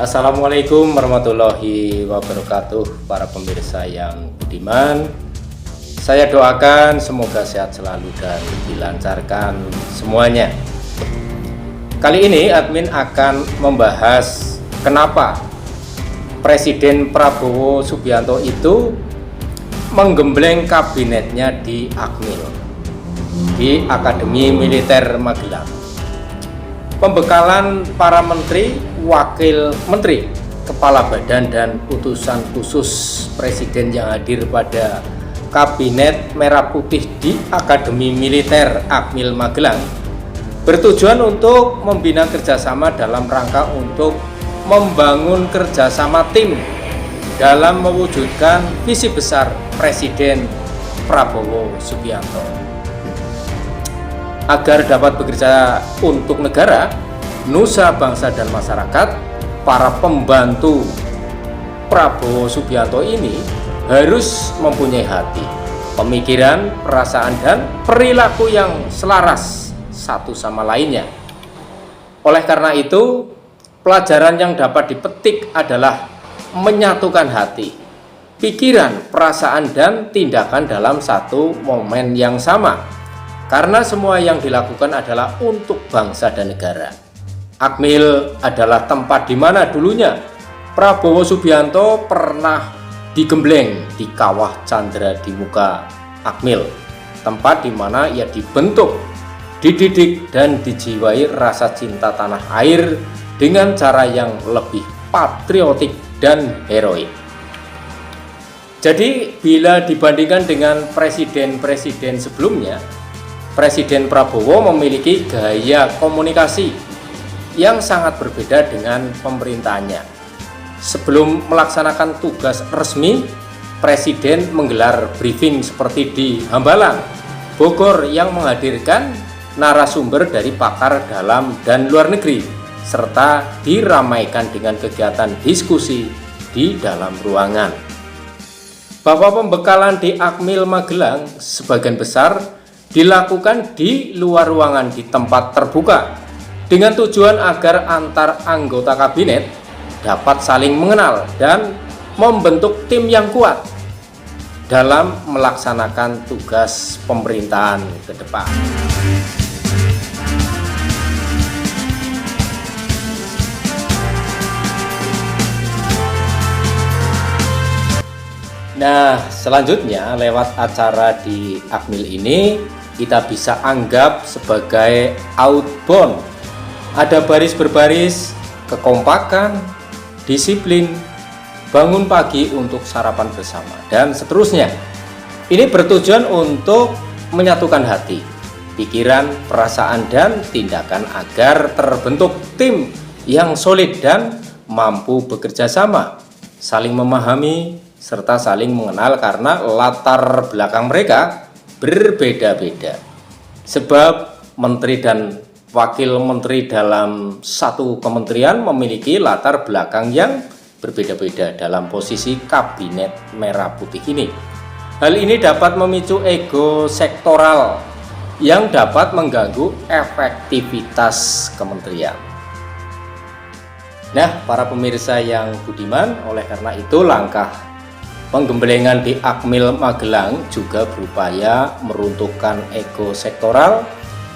Assalamualaikum warahmatullahi wabarakatuh, para pemirsa yang budiman. Saya doakan semoga sehat selalu dan dilancarkan semuanya. Kali ini admin akan membahas kenapa Presiden Prabowo Subianto itu menggembleng kabinetnya di Akmil, di Akademi Militer Magelang. Pembekalan para menteri, wakil menteri, kepala badan dan utusan khusus presiden yang hadir pada Kabinet Merah Putih di Akademi Militer Akmil Magelang bertujuan untuk membina kerjasama dalam rangka untuk membangun kerjasama tim dalam mewujudkan visi besar Presiden Prabowo Subianto. Agar dapat bekerja untuk negara, nusa bangsa dan masyarakat, para pembantu Prabowo Subianto ini harus mempunyai hati, pemikiran, perasaan, dan perilaku yang selaras satu sama lainnya. Oleh karena itu, pelajaran yang dapat dipetik adalah menyatukan hati, pikiran, perasaan, dan tindakan dalam satu momen yang sama. Karena semua yang dilakukan adalah untuk bangsa dan negara. Akmil adalah tempat di mana dulunya Prabowo Subianto pernah digembleng di Kawah Chandra di muka Akmil. Tempat di mana ia dibentuk, dididik, dan dijiwai rasa cinta tanah air dengan cara yang lebih patriotik dan heroik. Jadi bila dibandingkan dengan presiden-presiden sebelumnya, Presiden Prabowo memiliki gaya komunikasi yang sangat berbeda dengan pemerintahannya. Sebelum melaksanakan tugas resmi, Presiden menggelar briefing seperti di Hambalang, Bogor, yang menghadirkan narasumber dari pakar dalam dan luar negeri, serta diramaikan dengan kegiatan diskusi di dalam ruangan. Bahwa pembekalan di Akmil Magelang sebagian besar dilakukan di luar ruangan di tempat terbuka dengan tujuan agar antar anggota kabinet dapat saling mengenal dan membentuk tim yang kuat dalam melaksanakan tugas pemerintahan ke depan. Nah, selanjutnya lewat acara di Akmil ini kita bisa anggap sebagai outbound. Ada baris berbaris, kekompakan, disiplin, bangun pagi untuk sarapan bersama, dan seterusnya. Ini bertujuan untuk menyatukan hati, pikiran, perasaan, dan tindakan agar terbentuk tim yang solid dan mampu bekerja sama, saling memahami, serta saling mengenal karena latar belakang mereka berbeda-beda. Sebab menteri dan wakil menteri dalam satu kementerian memiliki latar belakang yang berbeda-beda dalam posisi kabinet merah putih ini. Hal ini dapat memicu ego sektoral yang dapat mengganggu efektivitas kementerian. Nah, para pemirsa yang budiman, oleh karena itu langkah penggemblengan di Akmil Magelang juga berupaya meruntuhkan ego sektoral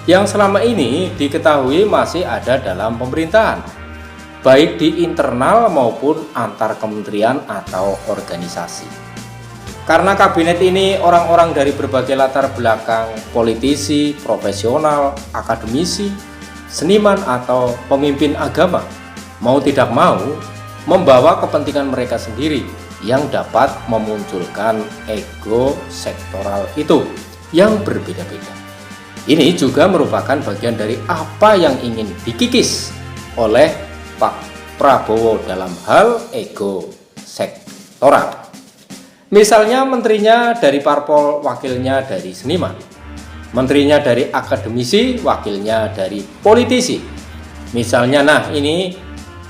yang selama ini diketahui masih ada dalam pemerintahan, baik di internal maupun antar kementerian atau organisasi. Karena kabinet ini orang-orang dari berbagai latar belakang, politisi, profesional, akademisi, seniman, atau pemimpin agama, mau tidak mau membawa kepentingan mereka sendiri yang dapat memunculkan ego sektoral itu yang berbeda-beda. Ini juga merupakan bagian dari apa yang ingin dikikis oleh Pak Prabowo dalam hal ego sektoral. Misalnya menterinya dari parpol, wakilnya dari seniman, menterinya dari akademisi, wakilnya dari politisi. Misalnya, nah ini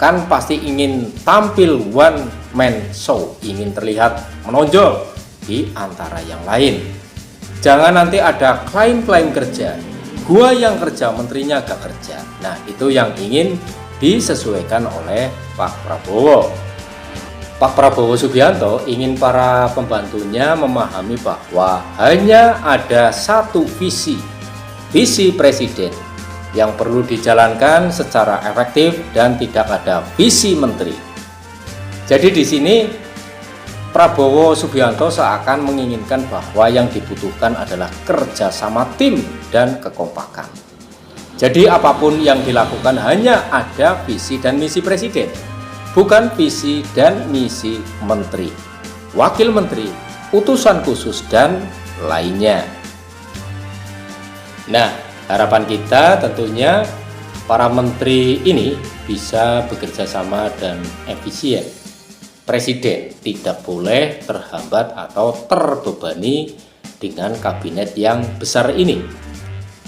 kan pasti ingin tampil one man show, ingin terlihat menonjol di antara yang lain. Jangan nanti ada klaim-klaim kerja, gua yang kerja, menterinya gak kerja. Nah, itu yang ingin disesuaikan oleh Pak Prabowo. Pak Prabowo Subianto ingin para pembantunya memahami bahwa hanya ada satu visi presiden yang perlu dijalankan secara efektif dan tidak ada visi menteri. Jadi di sini Prabowo Subianto seakan menginginkan bahwa yang dibutuhkan adalah kerjasama tim dan kekompakan. Jadi apapun yang dilakukan hanya ada visi dan misi presiden, bukan visi dan misi menteri, wakil menteri, utusan khusus, dan lainnya. Nah, harapan kita tentunya para menteri ini bisa bekerja sama dan efisien. Presiden tidak boleh terhambat atau terbebani dengan kabinet yang besar ini.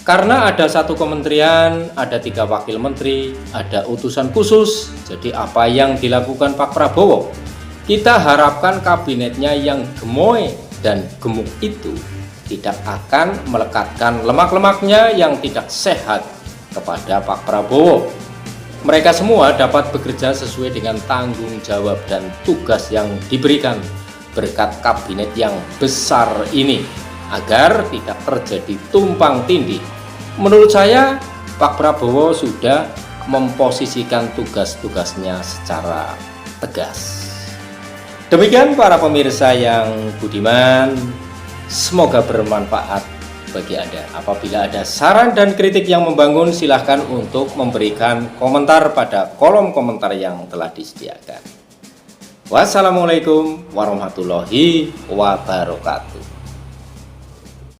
Karena ada satu kementerian, ada 3 wakil menteri, ada utusan khusus. Jadi apa yang dilakukan Pak Prabowo, kita harapkan kabinetnya yang gemoy dan gemuk itu tidak akan melekatkan lemak-lemaknya yang tidak sehat kepada Pak Prabowo. Mereka semua dapat bekerja sesuai dengan tanggung jawab dan tugas yang diberikan berkat kabinet yang besar ini, agar tidak terjadi tumpang tindih. Menurut saya, Pak Prabowo sudah memposisikan tugas-tugasnya secara tegas. Demikian para pemirsa yang budiman, semoga bermanfaat bagi Anda. Apabila ada saran dan kritik yang membangun, silahkan untuk memberikan komentar pada kolom komentar yang telah disediakan. Wassalamualaikum warahmatullahi wabarakatuh.